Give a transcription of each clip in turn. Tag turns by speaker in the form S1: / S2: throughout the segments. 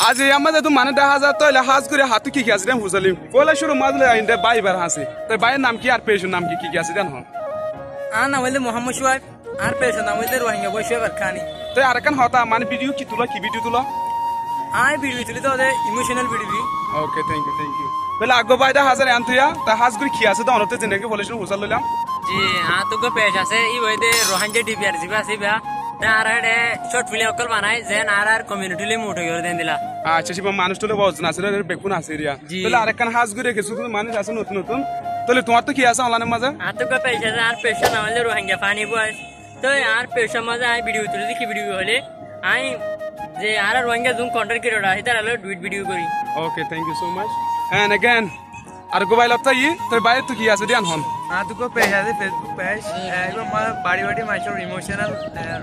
S1: আজ আমাদের তো মানে দেখা যায় তো হাজ করে হাতে কি কি আছে দেন হুসালিম বলে শুরু মাজলে আইন্দে বাইবার হাসে তো বাইয়ের নাম কি আর পেশের নাম কি কি আছে দেন হন
S2: নাম হইলে মোহাম্মদ সোহাগ আর পেশের নাম হইলে রোহিঙ্গা বৈশাখ খানি
S1: তো আর কান হতা মানে ভিডিও কি তুলা কি ভিডিও তুলা
S2: আই ভিডিও তুলি তো emotional video
S1: okay thank you বলে আগো বাইদা হাজার আনতুয়া তা হাজ করে কি আছে তো অনতে জিনেকে বলে শুরু হুসাল লইলাম
S2: জি তোকে পেশ আছে ই হইতে রোহিঙ্গা ডিপিআর জিবা সিবা আর এডে শর্ট ফিল্ম অকল বানাই যেন আর কমিউনিটি লে মুঠো করে দেন দিলা
S1: আচ্ছা শিবা মানুষ তো বজন আছে রে বেকুন আছে রিয়া বলে আর কান হাজ করে কিছু মানুষ আছে নতুন নতুন তাহলে তোমার তো কি আছে অনলাইনের মাঝে
S2: তোকে পেশ আছে আর পেশা না হলে রোহিঙ্গা পানি বয়স তো আর পেশা মাঝে আই ভিডিও তুলি দেখি ভিডিও হলে আই যে আর রোহিঙ্গা জুম কন্টেন্ট ক্রিয়েটর আছে তার হলো ডুইট ভিডিও করি
S1: okay thank you so much and again আর গো বাইল তাই তো বাইরে তো কি আছে দিয়ান হন
S2: তোকে পেশ আছে ফেসবুক পেজ এবং বাড়ি বাড়ি মাইশোর ইমোশনাল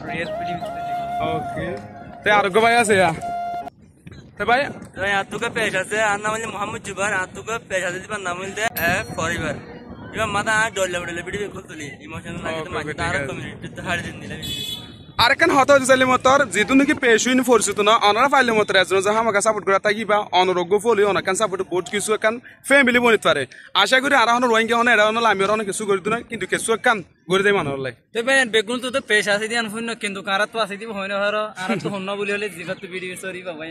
S2: রিয়েল ফিল্ম
S1: ওকে তো আর গো ভাই আছে তো ভাই
S2: তোকে পেশ আছে আর নাম হলো মোহাম্মদ জুবার আর তোকে পেশ আছে দিবার নাম হলো ফরএভার এবার মাথা ডল লেভেল ভিডিও কল তুলি ইমোশনাল লাগে তো মাঝে তার কমিউনিটি তো হার দিন দিলা
S1: আর কান হতো জলি মতর যেতু নাকি পেশুইন ফোরসুত না অনরা ফাইলে মতর এজন যে হামাকা সাপোর্ট করা থাকিবা অনরোগ্য ফলি অনকান সাপোর্ট বহুত কিছু কান ফ্যামিলি বনিত পারে আশা করি আর হন রোহিঙ্গা হন এরা হন আমি আর কিছু করি না কিন্তু কিছু কান গরি দেই মানুষ লাই
S2: তো বেন বেগুন তো পেশ আছে দিয়ান হইন কিন্তু কারা তো আছে দিব হইন হর আর তো হন্ন বলি হলে জিগত ভিডিও সরি বাবাই